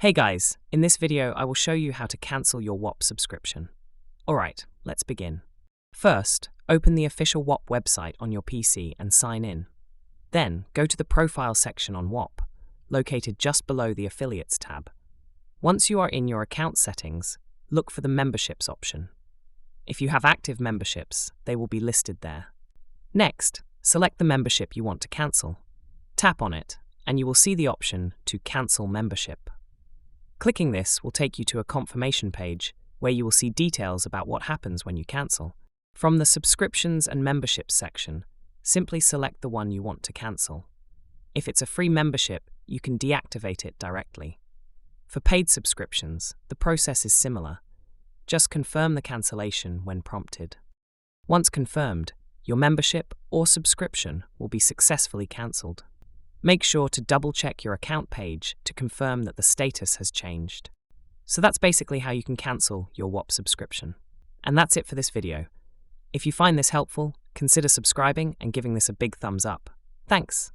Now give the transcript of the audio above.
Hey guys, in this video I will show you how to cancel your Whop subscription. Alright, let's begin. First, open the official Whop website on your PC and sign in. Then, go to the Profile section on Whop, located just below the Affiliates tab. Once you are in your account settings, look for the Memberships option. If you have active memberships, they will be listed there. Next, select the membership you want to cancel. Tap on it, and you will see the option to Cancel Membership. Clicking this will take you to a confirmation page where you will see details about what happens when you cancel. From the Subscriptions and Memberships section, simply select the one you want to cancel. If it's a free membership, you can deactivate it directly. For paid subscriptions, the process is similar. Just confirm the cancellation when prompted. Once confirmed, your membership or subscription will be successfully cancelled. Make sure to double-check your account page to confirm that the status has changed. So that's basically how you can cancel your Whop subscription. And that's it for this video. If you find this helpful, consider subscribing and giving this a big thumbs up. Thanks!